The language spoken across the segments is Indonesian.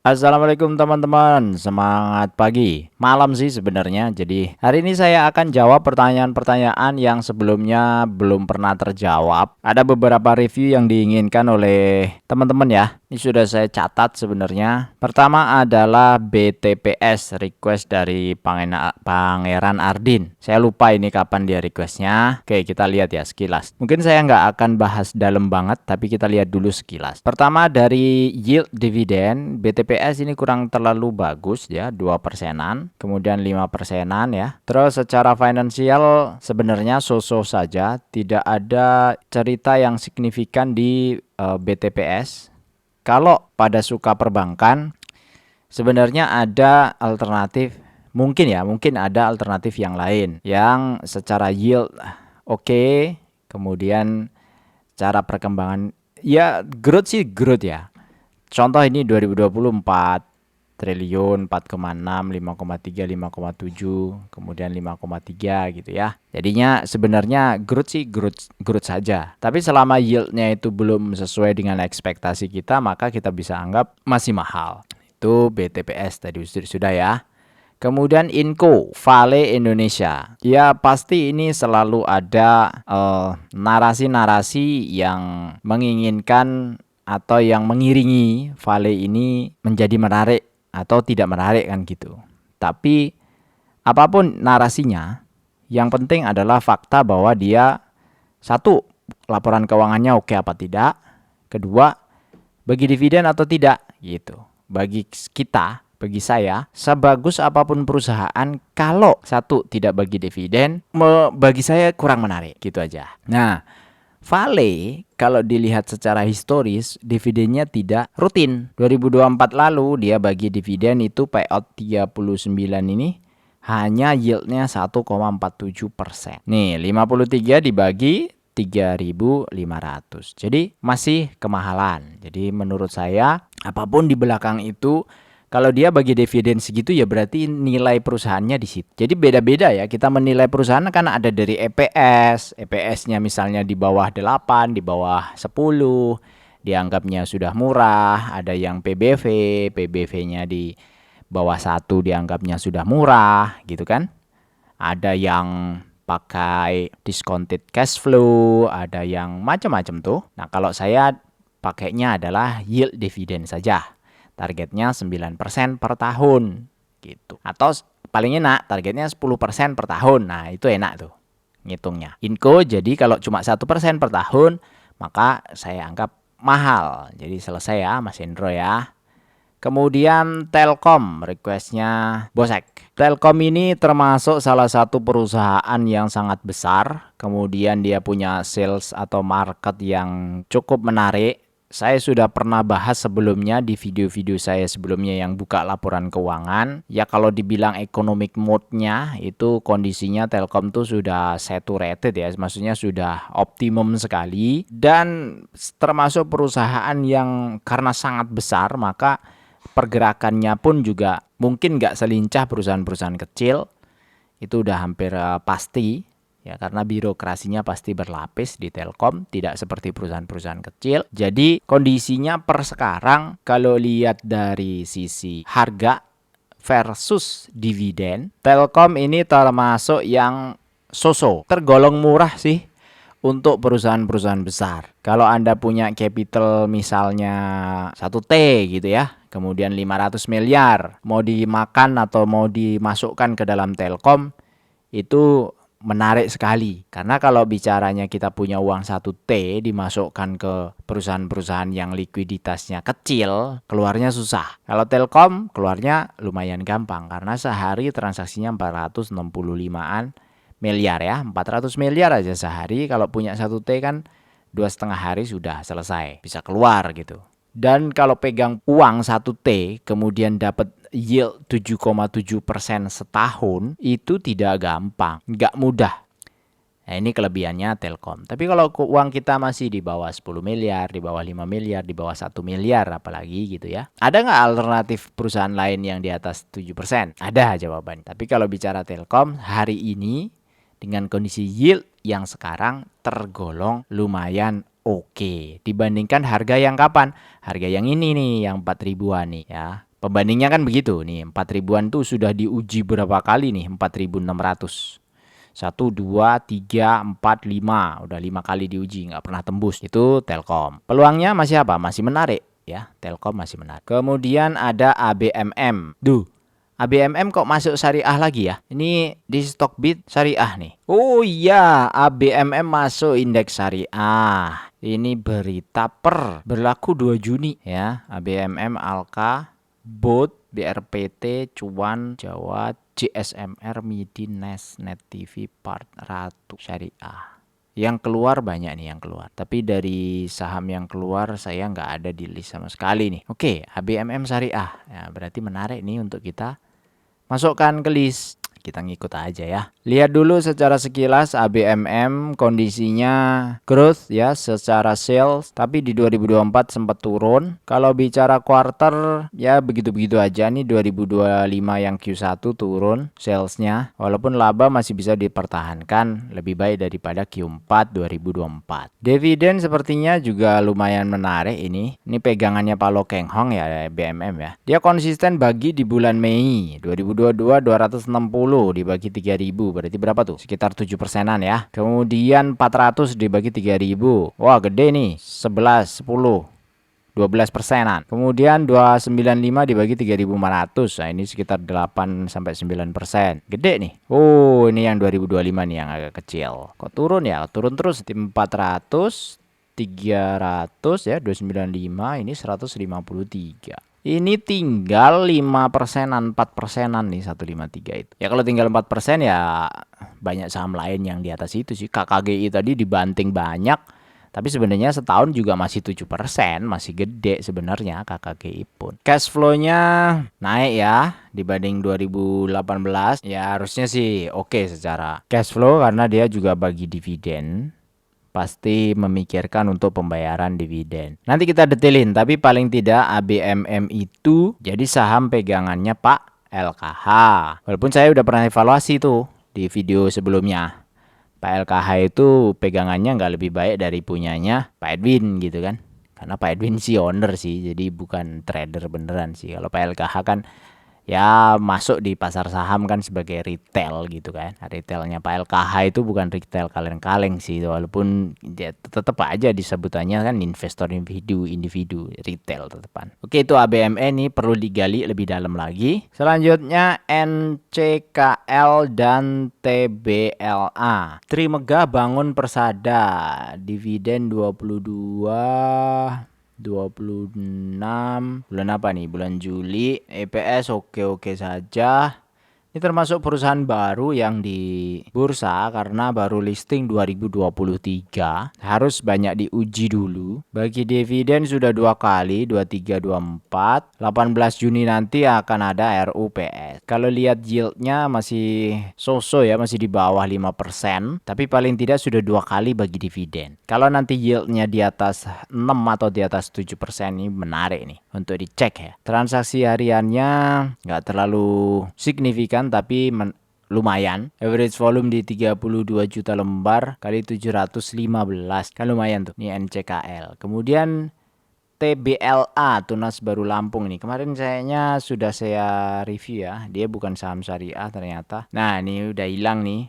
Assalamualaikum teman-teman, semangat pagi. Malam sih sebenarnya. Jadi hari ini saya akan jawab pertanyaan-pertanyaan yang sebelumnya belum pernah terjawab. Ada beberapa review yang diinginkan oleh teman-teman ya. Ini sudah saya catat sebenarnya. Pertama adalah BTPS, request dari Pangeran Ardin. Saya lupa ini kapan dia requestnya. Oke, kita lihat ya sekilas. Mungkin saya nggak akan bahas dalam banget, tapi kita lihat dulu sekilas. Pertama dari yield dividend, BTPS ini kurang terlalu bagus ya, 2%-an, kemudian 5%-an ya. Terus secara finansial sebenarnya so-so saja, tidak ada cerita yang signifikan di BTPS. Kalau pada suka perbankan, sebenarnya ada alternatif, mungkin ada alternatif yang lain yang secara yield oke, kemudian cara perkembangan ya growth sih growth ya. Contoh ini 2024 triliun, 4,6, 5,3, 5,7, kemudian 5,3 gitu ya. Jadinya sebenarnya growth sih growth saja. Tapi selama yieldnya itu belum sesuai dengan ekspektasi kita, maka kita bisa anggap masih mahal. Itu BTPS tadi sudah ya. Kemudian Inco, Vale Indonesia. Ya pasti ini selalu ada narasi-narasi yang menginginkan atau yang mengiringi Vale ini menjadi menarik atau tidak menarik kan gitu. Tapi apapun narasinya, yang penting adalah fakta bahwa dia satu, laporan keuangannya oke apa tidak. Kedua, bagi dividen atau tidak gitu. Bagi kita, bagi saya, sebagus apapun perusahaan, kalau satu tidak bagi dividen, bagi saya kurang menarik gitu aja. Nah, Vale kalau dilihat secara historis dividennya tidak rutin. 2024 lalu dia bagi dividen itu payout 39 ini hanya yieldnya 1,47%. Nih 53 dibagi 3.500. Jadi masih kemahalan. Jadi menurut saya apapun di belakang itu, kalau dia bagi dividen segitu ya berarti nilai perusahaannya di situ. Jadi beda-beda ya, kita menilai perusahaan kan ada dari EPS, EPS-nya misalnya di bawah 8, di bawah 10, dianggapnya sudah murah. Ada yang PBV, PBV-nya di bawah 1 dianggapnya sudah murah gitu kan. Ada yang pakai discounted cash flow, ada yang macam-macam tuh. Nah, kalau saya pakainya adalah yield dividend saja. Targetnya 9% per tahun gitu. Atau paling enak targetnya 10% per tahun. Nah, itu enak tuh ngitungnya. Inco jadi kalau cuma 1% per tahun, maka saya anggap mahal. Jadi selesai ya Mas Hendro ya. Kemudian Telkom, requestnya Bosek. Telkom ini termasuk salah satu perusahaan yang sangat besar. Kemudian dia punya sales atau market yang cukup menarik. Saya sudah pernah bahas sebelumnya di video-video saya sebelumnya yang buka laporan keuangan. Ya kalau dibilang economic mode-nya itu kondisinya Telkom tuh sudah saturated ya. Maksudnya sudah optimum sekali. Dan termasuk perusahaan yang karena sangat besar maka pergerakannya pun juga mungkin nggak selincah perusahaan-perusahaan kecil. Itu udah hampir pasti. Ya, karena birokrasinya pasti berlapis di Telkom, tidak seperti perusahaan-perusahaan kecil. Jadi kondisinya per sekarang kalau lihat dari sisi harga versus dividen, Telkom ini termasuk yang so-so, tergolong murah sih untuk perusahaan-perusahaan besar. Kalau Anda punya capital misalnya 1T gitu ya, kemudian 500 miliar, mau dimakan atau mau dimasukkan ke dalam Telkom, itu menarik sekali. Karena kalau bicaranya kita punya uang 1T dimasukkan ke perusahaan-perusahaan yang likuiditasnya kecil, keluarnya susah. Kalau Telkom keluarnya lumayan gampang karena sehari transaksinya 465-an miliar ya. 400 miliar aja sehari. Kalau punya 1T kan 2,5 hari sudah selesai, bisa keluar gitu. Dan kalau pegang uang 1T kemudian dapat yield 7,7% setahun, itu tidak gampang, nggak mudah. Nah, ini kelebihannya Telkom. Tapi kalau uang kita masih di bawah 10 miliar, di bawah 5 miliar, di bawah 1 miliar apalagi gitu ya. Ada nggak alternatif perusahaan lain yang di atas 7%? Ada jawabannya. Tapi kalau bicara Telkom, hari ini dengan kondisi yield yang sekarang tergolong lumayan oke. Dibandingkan harga yang kapan? Harga yang ini nih, yang 4 ribuan nih ya. Pembandingnya kan begitu nih, 4 ribuan tuh sudah diuji berapa kali nih, 4.600. 1, 2, 3, 4, 5. Udah 5 kali diuji, nggak pernah tembus. Itu Telkom. Peluangnya masih apa? Masih menarik ya. Telkom masih menarik. Kemudian ada ABMM. ABMM kok masuk syariah lagi ya? Ini di Stockbit syariah nih. Oh iya, ABMM masuk indeks syariah. Ini berita berlaku 2 Juni ya. ABMM, Alka, BOT, BRPT, Cuan, Jawa, JSMR, MIDI, NES, Net TV, Part, Ratu, Syariah. Yang keluar banyak nih yang keluar. Tapi dari saham yang keluar saya nggak ada di list sama sekali nih. Oke, ABMM Syariah. Ya, berarti menarik nih untuk kita masukkan ke list. Kita ngikut aja ya. Lihat dulu secara sekilas ABMM kondisinya growth ya secara sales. Tapi di 2024 sempat turun. Kalau bicara quarter ya begitu-begitu aja nih. 2025 yang Q1 turun salesnya. Walaupun laba masih bisa dipertahankan. Lebih baik daripada Q4 2024. Dividen sepertinya juga lumayan menarik ini. Ini pegangannya Pak Lo Keng Hong ya ABMM ya. Dia konsisten bagi di bulan Mei 2022 260 dibagi 3.000 berarti berapa tuh? Sekitar 7%-an ya. Kemudian 400 dibagi 3.000. Wah, gede nih. 11, 10. 12%-an. Kemudian 295 dibagi 3.500. Nah, ini sekitar 8 sampai 9%. Gede nih. Oh, ini yang 2025 nih yang agak kecil. Kok turun ya? Turun terus. 400, 300 ya, 295, ini 153. Ini tinggal 5%-an, 4%-an nih 153 itu. Ya kalau tinggal 4% ya banyak saham lain yang di atas itu sih. KKGI tadi dibanting banyak. Tapi sebenarnya setahun juga masih 7%, masih gede sebenarnya KKGI pun. Cash flow-nya naik ya dibanding 2018. Ya harusnya sih oke secara cash flow karena dia juga bagi dividen. Pasti memikirkan untuk pembayaran dividen. Nanti kita detailin, tapi paling tidak ABMM itu jadi saham pegangannya Pak LKH. Walaupun saya udah pernah evaluasi tuh di video sebelumnya. Pak LKH itu pegangannya nggak lebih baik dari punyanya Pak Edwin gitu kan. Karena Pak Edwin sih owner sih, jadi bukan trader beneran sih. Kalau Pak LKH kan ya masuk di pasar saham kan sebagai retail gitu kan. Retailnya Pak LKH itu bukan retail kaleng-kaleng sih, walaupun dia tetap aja disebutannya kan investor individu retail tetepan. Oke, itu ABME ini perlu digali lebih dalam lagi. Selanjutnya NCKL dan TBLA. Trimegah Bangun Persada, dividen 26 bulan apa nih? Bulan Juli. EPS oke-oke saja. Ini termasuk perusahaan baru yang di bursa karena baru listing 2023. Harus banyak diuji dulu. Bagi dividen sudah 2 kali, 23, 24. 18 Juni nanti akan ada RUPS. Kalau lihat yieldnya masih so-so ya, masih di bawah 5%. Tapi paling tidak sudah 2 kali bagi dividen. Kalau nanti yieldnya di atas 6 atau di atas 7% ini menarik nih untuk dicek ya. Transaksi hariannya nggak terlalu signifikan tapi lumayan. Average volume di 32 juta lembar kali 715 kan lumayan tuh. Ini NCKL. Kemudian TBLA, Tunas Baru Lampung nih. Kemarin sayanya sudah saya review ya. Dia bukan saham syariah ternyata. Nah, ini udah hilang nih.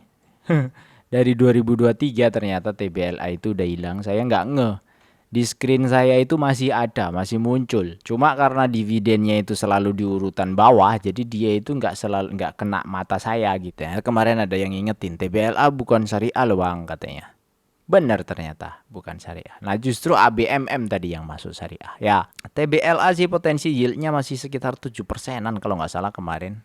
Dari 2023 ternyata TBLA itu udah hilang. Saya nggak ngeh. Di screen saya itu masih ada, masih muncul. Cuma karena dividennya itu selalu di urutan bawah, jadi dia itu nggak kena mata saya gitu ya. Kemarin ada yang ngingetin, TBLA bukan syariah loh bang katanya. Benar ternyata bukan syariah. Nah justru ABMM tadi yang masuk syariah. Ya TBLA sih potensi yieldnya masih sekitar 7%-an kalau nggak salah kemarin.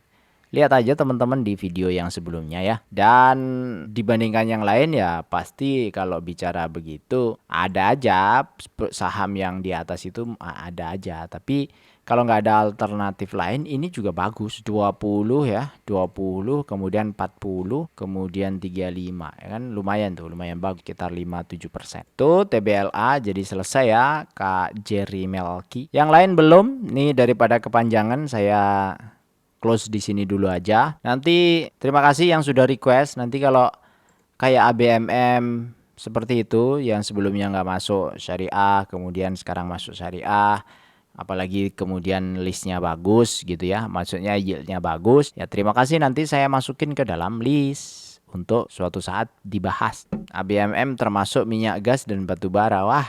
Lihat aja teman-teman di video yang sebelumnya ya. Dan dibandingkan yang lain ya pasti kalau bicara begitu ada aja saham yang di atas itu ada aja. Tapi kalau nggak ada alternatif lain ini juga bagus. 20 ya, 20 kemudian 40 kemudian 35 ya kan lumayan tuh, lumayan bagus sekitar 5-7%. Tuh TBLA jadi selesai ya Kak Jerry Melki. Yang lain belum nih daripada kepanjangan saya close di sini dulu aja. Nanti terima kasih yang sudah request. Nanti kalau kayak ABMM seperti itu yang sebelumnya nggak masuk syariah, kemudian sekarang masuk syariah. apalagi kemudian listnya bagus gitu ya, maksudnya yieldnya bagus, ya terima kasih, nanti saya masukin ke dalam list untuk suatu saat dibahas. ABMM termasuk minyak gas dan batu bara. Wah,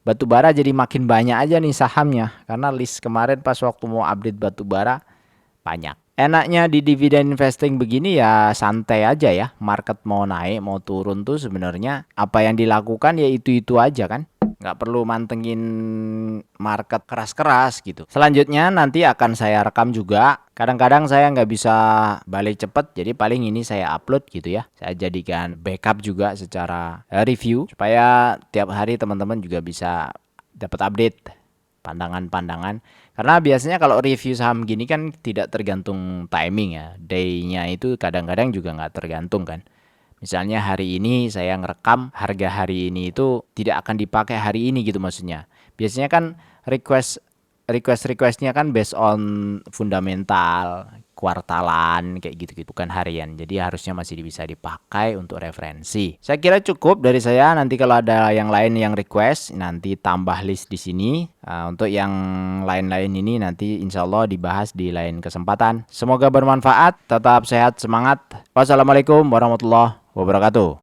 batu bara jadi makin banyak aja nih sahamnya, karena list kemarin pas waktu mau update batu bara banyak. Enaknya di dividen investing begini ya santai aja ya. Market mau naik mau turun tuh sebenarnya apa yang dilakukan ya itu-itu aja kan. Nggak perlu mantengin market keras-keras gitu. Selanjutnya nanti akan saya rekam juga. Kadang-kadang saya nggak bisa balik cepet, jadi paling ini saya upload gitu ya. Saya jadikan backup juga secara review supaya tiap hari teman-teman juga bisa dapat update pandangan-pandangan. Karena biasanya kalau review saham gini kan tidak tergantung timing ya. Day-nya itu kadang-kadang juga nggak tergantung kan. Misalnya hari ini saya ngerekam, harga hari ini itu tidak akan dipakai hari ini gitu maksudnya. Biasanya kan requestnya kan based on fundamental, kuartalan kayak gitu-gitu, bukan harian. Jadi harusnya masih bisa dipakai untuk referensi. Saya kira cukup dari saya. Nanti kalau ada yang lain yang request, nanti tambah list di sini. Untuk yang lain-lain ini nanti insya Allah dibahas di lain kesempatan. Semoga bermanfaat. Tetap sehat, semangat. Wassalamualaikum warahmatullahi wabarakatuh.